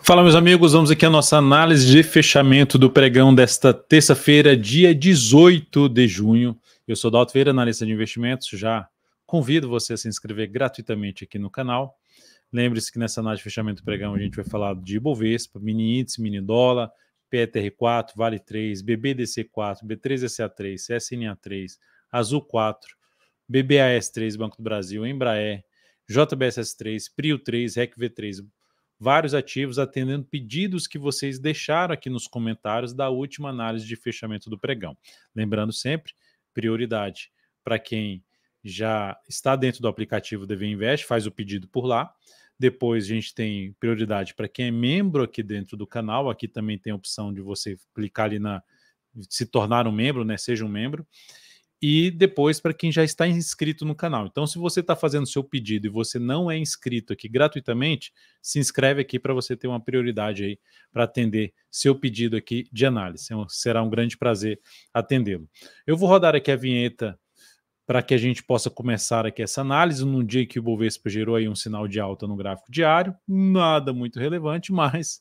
Fala, meus amigos, vamos aqui a nossa análise de fechamento do pregão desta terça-feira, dia 18 de junho. Eu sou Dalto Vieira, analista de investimentos. Já convido você a se inscrever gratuitamente aqui no canal. Lembre-se que nessa análise de fechamento do pregão a gente vai falar de Ibovespa, mini índice, mini dólar, PETR4, Vale 3, BBDC4, B3SA3, CSNA3, Azul 4, BBAS3, Banco do Brasil, Embraer, JBSS3, Prio 3, RECV3, vários ativos atendendo pedidos que vocês deixaram aqui nos comentários da última análise de fechamento do pregão. Lembrando sempre, prioridade para quem já está dentro do aplicativo DV Invest, faz o pedido por lá. Depois a gente tem prioridade para quem é membro aqui dentro do canal. Aqui também tem a opção de você clicar ali na se tornar um membro, né? Seja um membro. E depois para quem já está inscrito no canal. Então, se você está fazendo seu pedido e você não é inscrito aqui gratuitamente, se inscreve aqui para você ter uma prioridade aí para atender seu pedido aqui de análise. Será um grande prazer atendê-lo. Eu vou rodar aqui a vinheta para que a gente possa começar aqui essa análise num dia que o Bovespa gerou aí um sinal de alta no gráfico diário, nada muito relevante, mas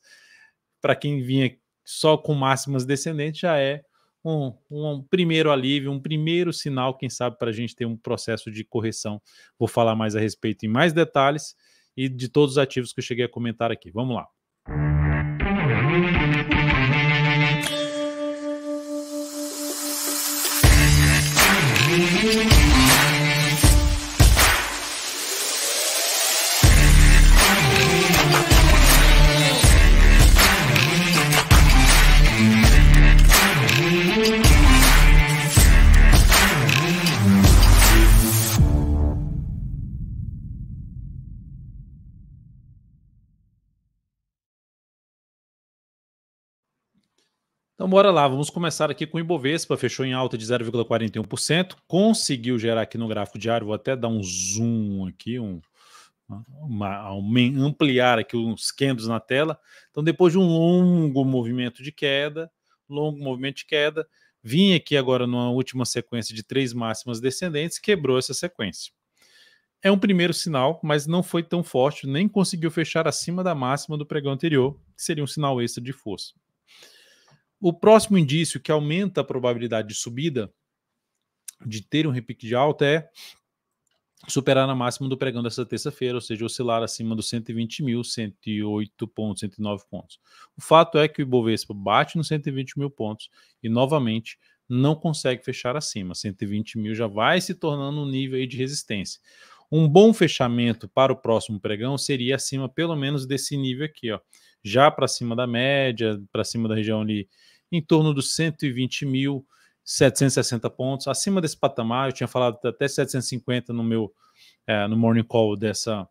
para quem vinha só com máximas descendentes já é um primeiro alívio, um primeiro sinal, quem sabe, para a gente ter um processo de correção. Vou falar mais a respeito em mais detalhes e de todos os ativos que eu cheguei a comentar aqui. Vamos lá. Então, bora lá, vamos começar aqui com o Ibovespa, fechou em alta de 0,41%, conseguiu gerar aqui no gráfico diário, vou até dar um zoom aqui, ampliar aqui os candles na tela. Então, depois de um longo movimento de queda, vinha aqui agora numa última sequência de 3 máximas descendentes, quebrou essa sequência. É um primeiro sinal, mas não foi tão forte, nem conseguiu fechar acima da máxima do pregão anterior, que seria um sinal extra de força. O próximo indício que aumenta a probabilidade de subida, de ter um repique de alta, é superar a máxima do pregão dessa terça-feira, ou seja, oscilar acima dos 120 mil, 108 pontos, 109 pontos. O fato é que o Ibovespa bate nos 120 mil pontos e, novamente, não consegue fechar acima. 120 mil já vai se tornando um nível aí de resistência. Um bom fechamento para o próximo pregão seria acima, pelo menos, desse nível aqui, ó, já para cima da média, para cima da região ali, em torno dos 120.760 pontos, acima desse patamar. Eu tinha falado até 750 no meu no morning call dessa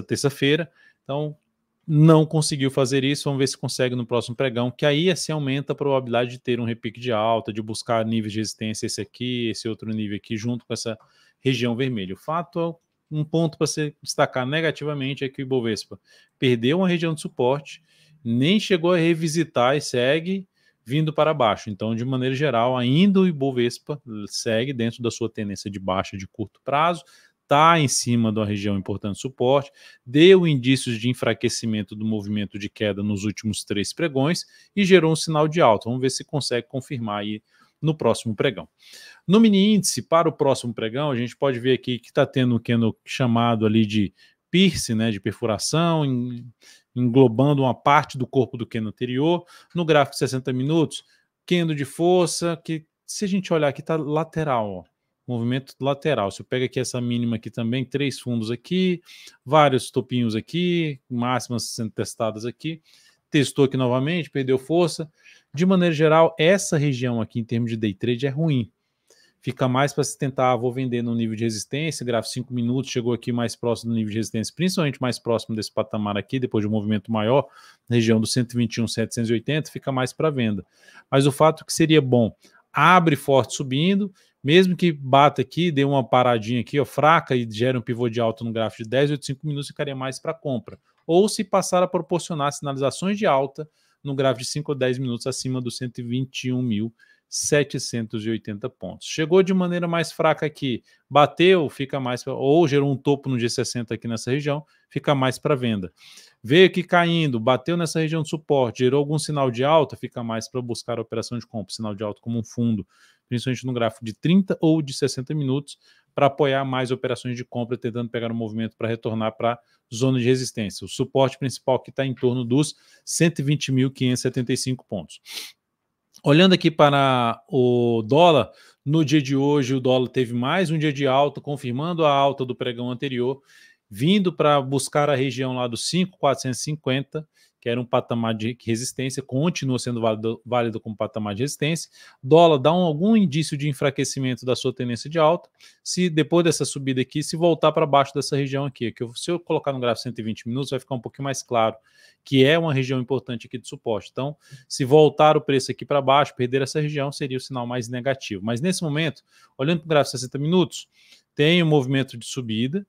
terça-feira. Então, não conseguiu fazer isso. Vamos ver se consegue no próximo pregão, que aí assim aumenta a probabilidade de ter um repique de alta, de buscar níveis de resistência, esse aqui, esse outro nível aqui, junto com essa região vermelha. O fato, um ponto para se destacar negativamente é que o Ibovespa perdeu uma região de suporte, nem chegou a revisitar e segue vindo para baixo. Então, de maneira geral, ainda o Ibovespa segue dentro da sua tendência de baixa de curto prazo, está em cima da região importante de suporte, deu indícios de enfraquecimento do movimento de queda nos últimos 3 pregões e gerou um sinal de alta. Vamos ver se consegue confirmar aí no próximo pregão. No mini índice, para o próximo pregão, a gente pode ver aqui que está tendo um candle chamado ali de piercing, né, de perfuração, englobando uma parte do corpo do candle anterior. No gráfico de 60 minutos, candle de força, que se a gente olhar aqui está lateral, ó, movimento lateral. Se eu pego aqui essa mínima aqui também, 3 fundos aqui, vários topinhos aqui, máximas sendo testadas aqui, testou aqui novamente, perdeu força. De maneira geral, essa região aqui em termos de day trade é ruim. Fica mais para se tentar, vou vender no nível de resistência, gráfico 5 minutos, chegou aqui mais próximo do nível de resistência, principalmente mais próximo desse patamar aqui, depois de um movimento maior, na região dos 121.780, fica mais para venda. Mas o fato que seria bom, abre forte subindo, mesmo que bata aqui, dê uma paradinha aqui, ó, fraca, e gere um pivô de alta no gráfico de 10 ou de 5 minutos, ficaria mais para compra. Ou se passar a proporcionar sinalizações de alta no gráfico de 5 ou 10 minutos acima dos 121.780 pontos. Chegou de maneira mais fraca aqui, bateu, fica mais, ou gerou um topo no G60 aqui nessa região, fica mais para venda. veio aqui caindo, bateu nessa região de suporte, gerou algum sinal de alta, fica mais para buscar a operação de compra, sinal de alta como um fundo, principalmente no gráfico de 30 ou de 60 minutos, para apoiar mais operações de compra, tentando pegar um movimento para retornar para a zona de resistência. O suporte principal que está em torno dos 120.575 pontos. Olhando aqui para o dólar, no dia de hoje o dólar teve mais um dia de alta, confirmando a alta do pregão anterior, vindo para buscar a região lá dos 5.450, que era um patamar de resistência, continua sendo válido como patamar de resistência. Dólar dá algum indício de enfraquecimento da sua tendência de alta, se depois dessa subida aqui, se voltar para baixo dessa região aqui, que se eu colocar no gráfico 120 minutos, vai ficar um pouquinho mais claro, que é uma região importante aqui de suporte. Então, se voltar o preço aqui para baixo, perder essa região, seria o sinal mais negativo. Mas nesse momento, olhando para o gráfico 60 minutos, tem um movimento de subida,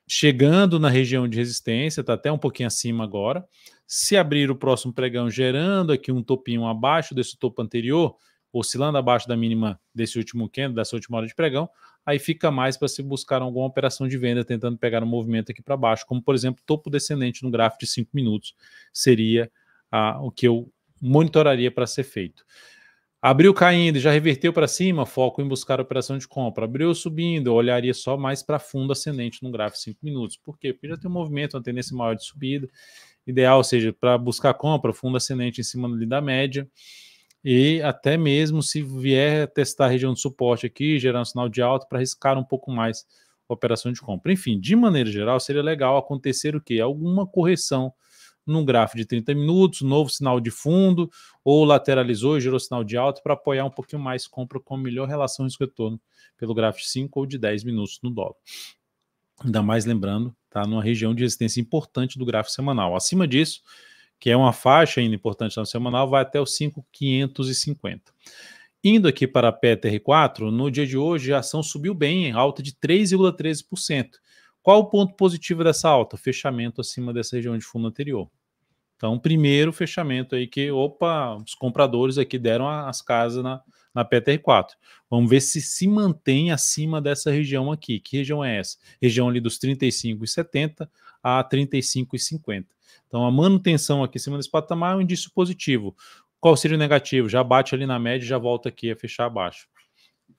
chegando na região de resistência, está até um pouquinho acima agora. Se abrir o próximo pregão gerando aqui um topinho abaixo desse topo anterior, oscilando abaixo da mínima desse último candle, dessa última hora de pregão, aí fica mais para se buscar alguma operação de venda, tentando pegar um movimento aqui para baixo, como por exemplo, topo descendente no gráfico de 5 minutos, seria o que eu monitoraria para ser feito. Abriu caindo e já reverteu para cima, foco em buscar a operação de compra. Abriu subindo, eu olharia só mais para fundo ascendente no gráfico de 5 minutos. Por quê? Porque já tem um movimento, uma tendência maior de subida. Ideal, ou seja, para buscar compra, fundo ascendente em cima da média. E até mesmo se vier testar a região de suporte aqui, gerar um sinal de alta para arriscar um pouco mais a operação de compra. Enfim, de maneira geral, seria legal acontecer o quê? Alguma correção num gráfico de 30 minutos, novo sinal de fundo, ou lateralizou e gerou sinal de alta para apoiar um pouquinho mais compra com melhor relação risco-retorno pelo gráfico de 5 ou de 10 minutos no dólar. Ainda mais lembrando, está numa região de resistência importante do gráfico semanal. Acima disso, que é uma faixa ainda importante no semanal, vai até os 5.550. Indo aqui para a PTR4, no dia de hoje a ação subiu bem, alta de 3,13%. Qual o ponto positivo dessa alta? Fechamento acima dessa região de fundo anterior. Então, primeiro fechamento aí que, os compradores aqui deram as casas na PTR4. Vamos ver se mantém acima dessa região aqui. Que região é essa? Região ali dos 35,70 a 35,50. Então, a manutenção aqui em cima desse patamar é um indício positivo. Qual seria o negativo? Já bate ali na média e já volta aqui a fechar abaixo.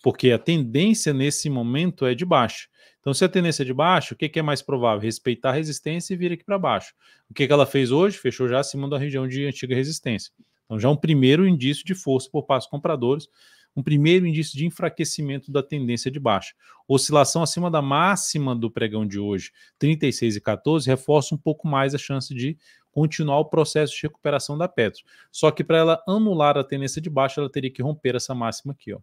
Porque a tendência nesse momento é de baixo. Então, se a tendência é de baixo, o que é mais provável? Respeitar a resistência e vir aqui para baixo. O que ela fez hoje? Fechou já acima da região de antiga resistência. Então, já um primeiro indício de força por parte dos compradores, um primeiro indício de enfraquecimento da tendência de baixa. Oscilação acima da máxima do pregão de hoje, 36,14, reforça um pouco mais a chance de continuar o processo de recuperação da Petro. Só que para ela anular a tendência de baixa, ela teria que romper essa máxima aqui, ó.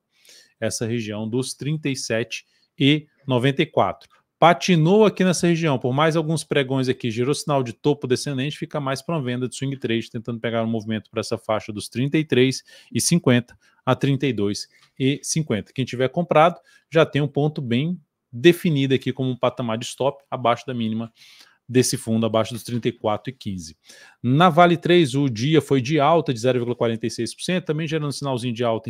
Essa região dos 37,94. Patinou aqui nessa região, por mais alguns pregões aqui, gerou sinal de topo descendente, fica mais para uma venda de swing trade, tentando pegar um movimento para essa faixa dos 33,50 a 32,50. Quem tiver comprado já tem um ponto bem definido aqui como um patamar de stop abaixo da mínima desse fundo, abaixo dos 34,15. Na Vale 3, o dia foi de alta de 0,46%, também gerando um sinalzinho de alta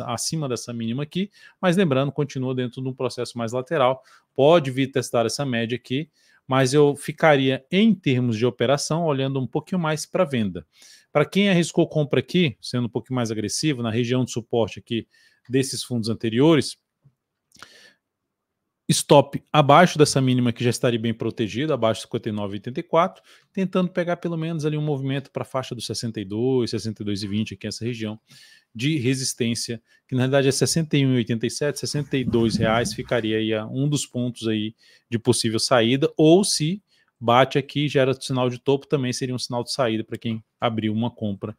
acima dessa mínima aqui, mas lembrando, continua dentro de um processo mais lateral, pode vir testar essa média aqui, mas eu ficaria, em termos de operação, olhando um pouquinho mais para venda. Para quem arriscou compra aqui, sendo um pouquinho mais agressivo, na região de suporte aqui desses fundos anteriores, stop abaixo dessa mínima que já estaria bem protegida, abaixo de 59,84, tentando pegar pelo menos ali um movimento para a faixa dos 62, 62,20 aqui nessa região de resistência, que na realidade é 61,87, 62 reais, ficaria aí um dos pontos aí de possível saída, ou se bate aqui, gera sinal de topo, também seria um sinal de saída para quem abriu uma compra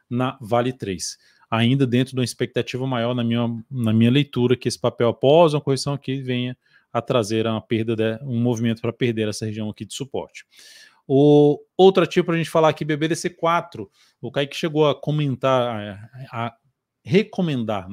na Vale 3. Ainda dentro de uma expectativa maior na minha leitura, que esse papel após uma correção aqui venha a trazer uma perda, um movimento para perder essa região aqui de suporte. O outro ativo para a gente falar aqui, BBDC4, o Kaique chegou a comentar, a recomendar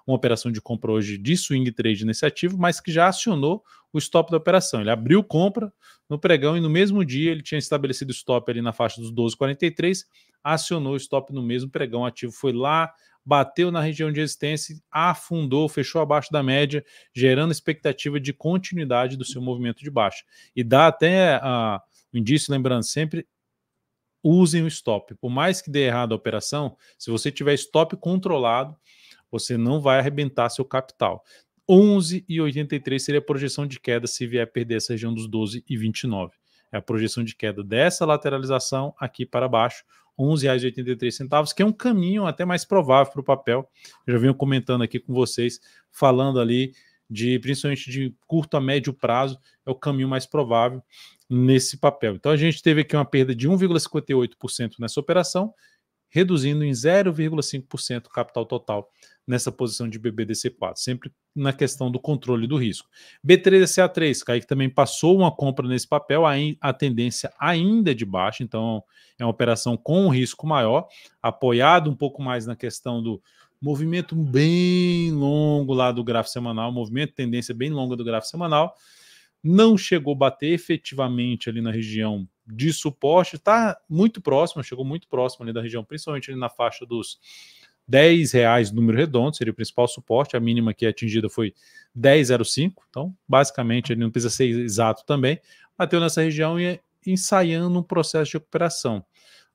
uma operação de compra hoje de swing trade nesse ativo, mas que já acionou o stop da operação. Ele abriu compra no pregão e no mesmo dia ele tinha estabelecido stop ali na faixa dos 12,43, acionou o stop no mesmo pregão, o ativo foi lá, bateu na região de resistência, afundou, fechou abaixo da média, gerando expectativa de continuidade do seu movimento de baixa. E dá até O indício, lembrando, sempre usem o stop. Por mais que dê errado a operação, se você tiver stop controlado, você não vai arrebentar seu capital. 11,83 seria a projeção de queda se vier perder essa região dos 12,29. É a projeção de queda dessa lateralização aqui para baixo, R$ 11,83, que é um caminho até mais provável para o papel. Eu já venho comentando aqui com vocês, falando ali principalmente de curto a médio prazo, é o caminho mais provável nesse papel. Então a gente teve aqui uma perda de 1,58% nessa operação, reduzindo em 0,5% o capital total nessa posição de BBDC4, sempre na questão do controle do risco. B3SA3, Kaique também passou uma compra nesse papel, a tendência ainda é de baixa, então é uma operação com um risco maior, apoiado um pouco mais na questão do movimento bem longo lá do gráfico semanal, movimento tendência bem longa do gráfico semanal, não chegou a bater efetivamente ali na região de suporte, está muito próximo, chegou muito próximo ali da região, principalmente ali na faixa dos R$10 número redondo, seria o principal suporte, a mínima que atingida foi 10,05, então basicamente ele não precisa ser exato também, bateu nessa região e ensaiando um processo de recuperação,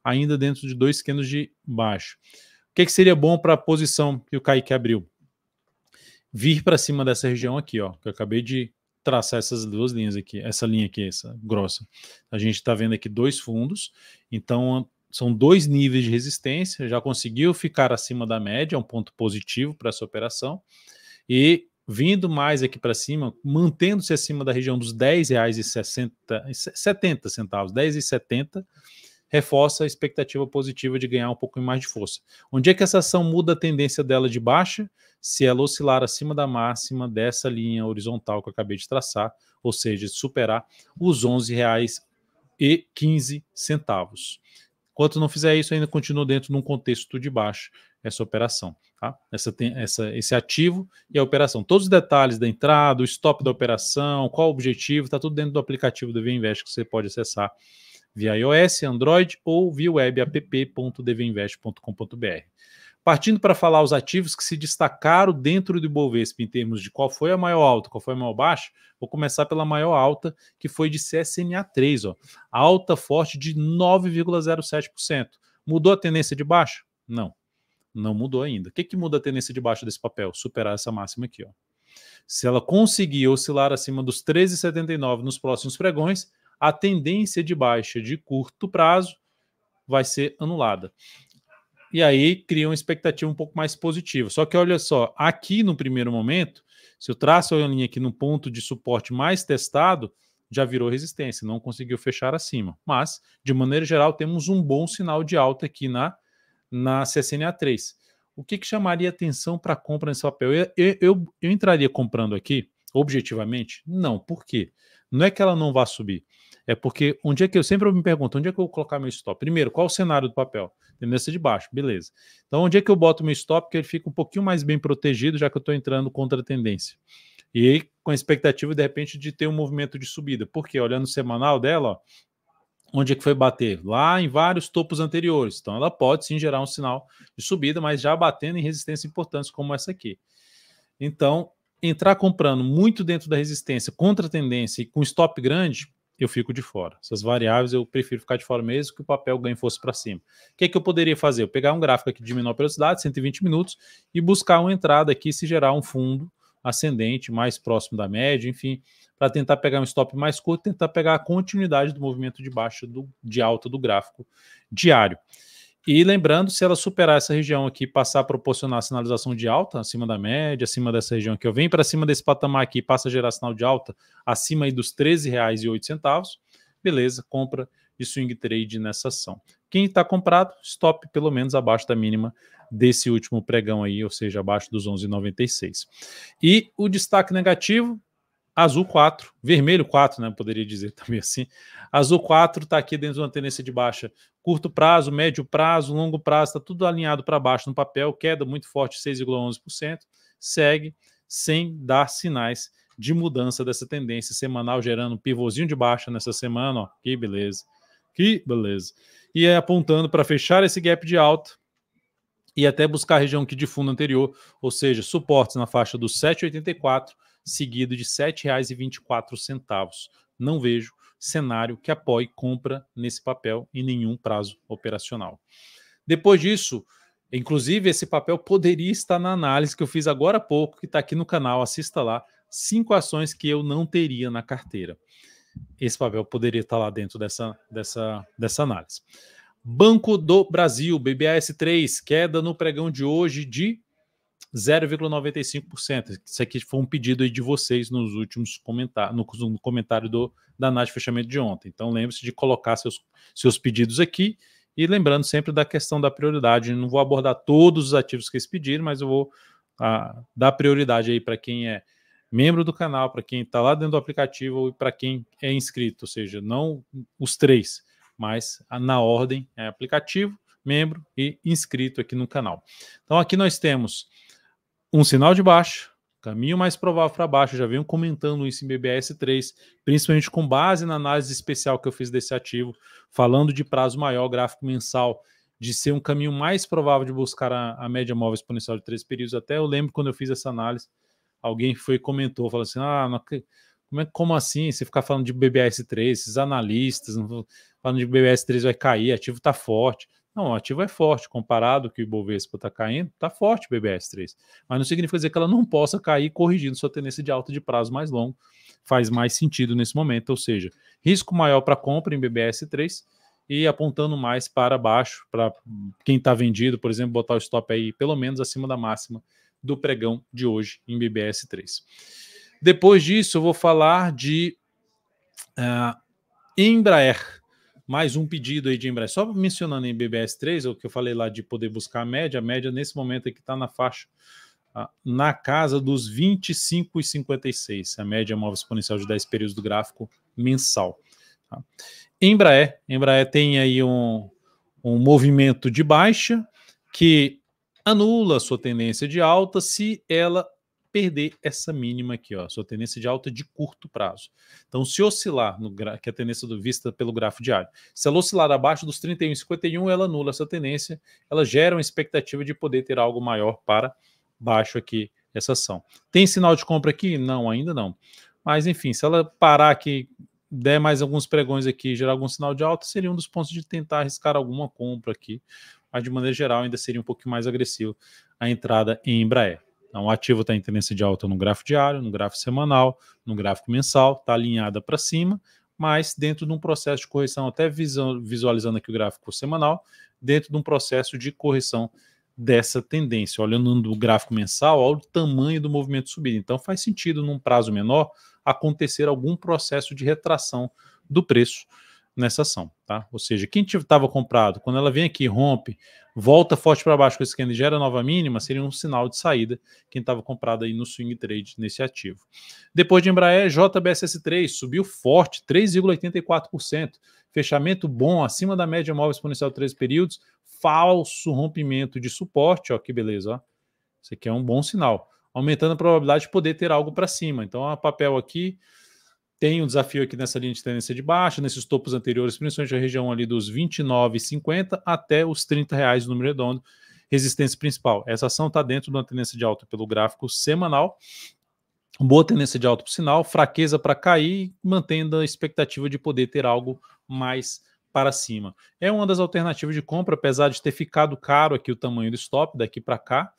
ainda dentro de 2 candles de baixo. O que seria bom para a posição que o Kaique abriu? Vir para cima dessa região aqui, ó, que eu acabei de traçar essas duas linhas aqui, essa linha aqui, essa grossa. A gente está vendo aqui 2 fundos, então são 2 níveis de resistência, já conseguiu ficar acima da média, é um ponto positivo para essa operação, e vindo mais aqui para cima, mantendo-se acima da região dos R$10,70, 10,70, reforça a expectativa positiva de ganhar um pouco mais de força. Onde é que essa ação muda a tendência dela de baixa? Se ela oscilar acima da máxima dessa linha horizontal que eu acabei de traçar, ou seja, superar os R$11,15. Enquanto não fizer isso, ainda continua dentro de um contexto de baixa essa operação. Tá? Esse ativo e a operação. Todos os detalhes da entrada, o stop da operação, qual o objetivo, está tudo dentro do aplicativo do DVInvest que você pode acessar via iOS, Android ou via web app.dvinvest.com.br. Partindo para falar os ativos que se destacaram dentro do Ibovespa em termos de qual foi a maior alta, qual foi a maior baixa, vou começar pela maior alta, que foi de CSNA3, ó, alta forte de 9,07%. Mudou a tendência de baixa? Não, não mudou ainda. O que muda a tendência de baixa desse papel? Superar essa máxima aqui, ó. Se ela conseguir oscilar acima dos 13,79 nos próximos pregões, a tendência de baixa de curto prazo vai ser anulada. E aí cria uma expectativa um pouco mais positiva. Só que olha só, aqui no primeiro momento, se eu traço a linha aqui no ponto de suporte mais testado, já virou resistência, não conseguiu fechar acima. Mas, de maneira geral, temos um bom sinal de alta aqui na CSNA3. O que chamaria atenção para compra nesse papel? Eu entraria comprando aqui, objetivamente? Não. Por quê? Não é que ela não vá subir. É porque onde é que eu sempre me pergunto, onde é que eu vou colocar meu stop? Primeiro, qual o cenário do papel? Tendência de baixo, beleza. Então, onde é que eu boto meu stop? Que ele fica um pouquinho mais bem protegido, já que eu estou entrando contra a tendência. E aí, com a expectativa, de repente, de ter um movimento de subida. Porque, olhando o semanal dela, ó, onde é que foi bater? Lá em vários topos anteriores. Então, ela pode sim gerar um sinal de subida, mas já batendo em resistências importantes como essa aqui. Então, entrar comprando muito dentro da resistência, contra a tendência e com stop grande, eu fico de fora. Essas variáveis eu prefiro ficar de fora mesmo que o papel ganhe força para cima. O que eu poderia fazer? Eu pegar um gráfico aqui de menor velocidade, 120 minutos, e buscar uma entrada aqui se gerar um fundo ascendente mais próximo da média, enfim, para tentar pegar um stop mais curto, tentar pegar a continuidade do movimento de baixa de alta do gráfico diário. E lembrando, se ela superar essa região aqui, passar a proporcionar sinalização de alta, acima da média, acima dessa região aqui, eu venho para cima desse patamar aqui, passa a gerar sinal de alta, acima aí dos R$13,08, beleza, compra de swing trade nessa ação. Quem está comprado, stop pelo menos abaixo da mínima desse último pregão aí, ou seja, abaixo dos 11,96. E o destaque negativo, azul 4, vermelho 4, né? Poderia dizer também assim. Azul 4 está aqui dentro de uma tendência de baixa. Curto prazo, médio prazo, longo prazo, está tudo alinhado para baixo no papel. Queda muito forte, 6,11%. Segue sem dar sinais de mudança dessa tendência semanal, gerando um pivôzinho de baixa nessa semana. Ó. Que beleza. Que beleza. E é apontando para fechar esse gap de alta e até buscar a região aqui de fundo anterior, ou seja, suportes na faixa dos 7,84, seguido de R$7,24. Não vejo cenário que apoie compra nesse papel em nenhum prazo operacional. Depois disso, inclusive esse papel poderia estar na análise que eu fiz agora há pouco, que está aqui no canal, assista lá, 5 ações que eu não teria na carteira. Esse papel poderia estar lá dentro dessa análise. Banco do Brasil, BBAS3, queda no pregão de hoje de 0,95%. Isso aqui foi um pedido aí de vocês nos últimos comentários, no comentário da análise de fechamento de ontem. Então lembre-se de colocar seus pedidos aqui e lembrando sempre da questão da prioridade. Não vou abordar todos os ativos que eles pediram, mas eu vou dar prioridade aí para quem é membro do canal, para quem está lá dentro do aplicativo e para quem é inscrito, ou seja, não os 3, mas na ordem é aplicativo, membro e inscrito aqui no canal. Então aqui nós temos um sinal de baixa, caminho mais provável para baixo, já venho comentando isso em BBAS3, principalmente com base na análise especial que eu fiz desse ativo, falando de prazo maior, gráfico mensal, de ser um caminho mais provável de buscar a média móvel exponencial de 3 períodos. Até eu lembro quando eu fiz essa análise, alguém foi e comentou, falou assim, como assim você ficar falando de BBAS3, esses analistas, falando de BBAS3 vai cair, ativo está forte. Não, o ativo é forte, comparado que o Ibovespa está caindo, está forte o BBAS3. Mas não significa dizer que ela não possa cair corrigindo sua tendência de alta de prazo mais longo. Faz mais sentido nesse momento, ou seja, risco maior para compra em BBAS3 e apontando mais para baixo, para quem está vendido, por exemplo, botar o stop aí pelo menos acima da máxima do pregão de hoje em BBAS3. Depois disso, eu vou falar de Embraer. Mais um pedido aí de Embraer. Só mencionando em BBAS3, o que eu falei lá de poder buscar a média nesse momento aqui está na faixa, na casa dos 25,56, a média móvel exponencial de 10 períodos do gráfico mensal. Tá? Embraer tem aí um movimento de baixa que anula a sua tendência de alta se ela perder essa mínima aqui, ó, sua tendência de alta de curto prazo. Então, se oscilar, que é a tendência vista pelo gráfico diário, se ela oscilar abaixo dos 31,51, ela anula essa tendência, ela gera uma expectativa de poder ter algo maior para baixo aqui, essa ação. Tem sinal de compra aqui? Não, ainda não. Mas, enfim, se ela parar aqui, der mais alguns pregões aqui, gerar algum sinal de alta, seria um dos pontos de tentar arriscar alguma compra aqui, mas de maneira geral ainda seria um pouquinho mais agressivo a entrada em Embraer. Então, o ativo está em tendência de alta no gráfico diário, no gráfico semanal, no gráfico mensal, está alinhada para cima, mas dentro de um processo de correção, até visualizando aqui o gráfico semanal, dentro de um processo de correção dessa tendência. Olhando no gráfico mensal, olha o tamanho do movimento subida. Então, faz sentido, num prazo menor, acontecer algum processo de retração do preço nessa ação, tá? Ou seja, quem estava comprado, quando ela vem aqui, rompe, volta forte para baixo com esse candle e gera nova mínima, seria um sinal de saída quem estava comprado aí no swing trade nesse ativo. Depois de Embraer, JBSS3 subiu forte, 3,84%, fechamento bom, acima da média móvel exponencial de 13 períodos, falso rompimento de suporte, ó, que beleza, ó. Isso aqui é um bom sinal, aumentando a probabilidade de poder ter algo para cima. Então, a papel aqui tem um desafio aqui nessa linha de tendência de baixa, nesses topos anteriores, principalmente a região ali dos R$ 29,50 até os R$ 30 no número redondo, resistência principal. Essa ação está dentro de uma tendência de alta pelo gráfico semanal, boa tendência de alta por sinal, fraqueza para cair, mantendo a expectativa de poder ter algo mais para cima. É uma das alternativas de compra, apesar de ter ficado caro aqui o tamanho do stop daqui para cá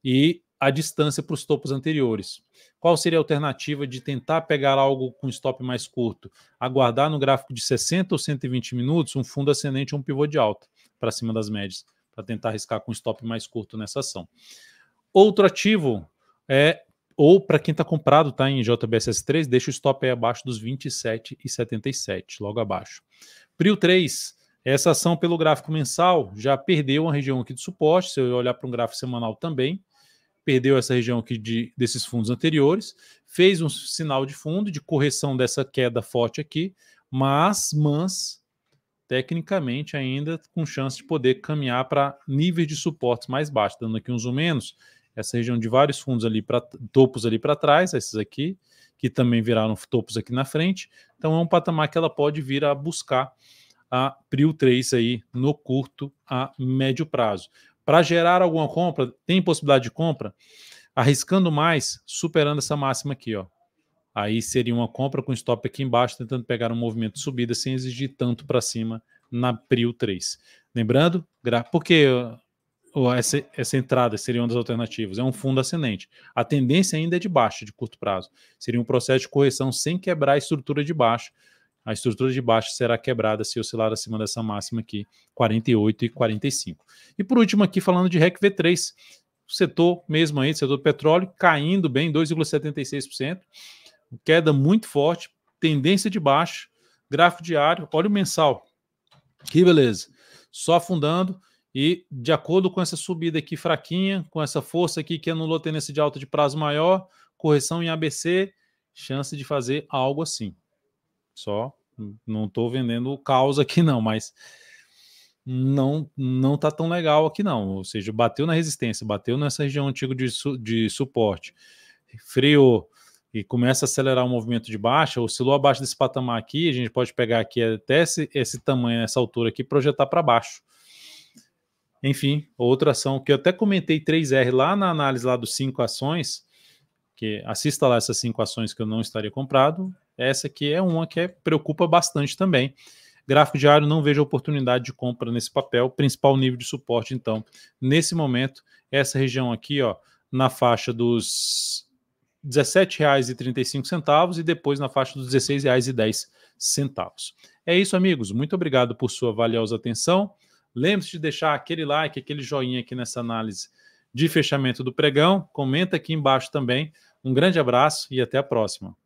e a distância para os topos anteriores. Qual seria a alternativa de tentar pegar algo com stop mais curto? Aguardar no gráfico de 60 ou 120 minutos um fundo ascendente ou um pivô de alta para cima das médias, para tentar arriscar com stop mais curto nessa ação. Outro ativo ou para quem está comprado, tá, em JBSS3, deixa o stop aí abaixo dos 27,77, logo abaixo. Prio 3, essa ação pelo gráfico mensal já perdeu uma região aqui de suporte, se eu olhar para um gráfico semanal também, perdeu essa região aqui desses fundos anteriores, fez um sinal de fundo de correção dessa queda forte aqui, mas tecnicamente ainda com chance de poder caminhar para níveis de suportes mais baixos, dando aqui um zoom menos, essa região de vários fundos ali, topos ali para trás, esses aqui, que também viraram topos aqui na frente, então é um patamar que ela pode vir a buscar a Prio 3 aí no curto a médio prazo. Para gerar alguma compra, tem possibilidade de compra, arriscando mais, superando essa máxima aqui, ó. aí seria uma compra com stop aqui embaixo, tentando pegar um movimento de subida sem exigir tanto para cima na Prio 3. Lembrando, porque essa entrada seria uma das alternativas, é um fundo ascendente. A tendência ainda é de baixa, de curto prazo. Seria um processo de correção sem quebrar a estrutura de baixo. A estrutura de baixo será quebrada se oscilar acima dessa máxima aqui, 48 e 45. E por último aqui, falando de REC V3, o setor mesmo aí, setor do petróleo, caindo bem, 2,76%, queda muito forte, tendência de baixo, gráfico diário, olha o mensal, que beleza, só afundando, e de acordo com essa subida aqui fraquinha, com essa força aqui que anulou a tendência de alta de prazo maior, correção em ABC, chance de fazer algo assim. Só, não estou vendendo o caos aqui não, mas não tá tão legal aqui não, ou seja, bateu na resistência, bateu nessa região antiga de suporte, freou e começa a acelerar o movimento de baixa, oscilou abaixo desse patamar aqui, a gente pode pegar aqui até esse tamanho, essa altura aqui, projetar para baixo. Enfim, outra ação que eu até comentei 3R lá na análise lá dos 5 ações, que assista lá essas 5 ações que eu não estaria comprado, essa aqui é uma que preocupa bastante também. Gráfico diário, não vejo oportunidade de compra nesse papel, principal nível de suporte, então, nesse momento, essa região aqui, ó, na faixa dos R$ 17,35 e depois na faixa dos R$ 16,10. É isso, amigos, muito obrigado por sua valiosa atenção. Lembre-se de deixar aquele like, aquele joinha aqui nessa análise de fechamento do pregão. Comenta aqui embaixo também. Um grande abraço e até a próxima.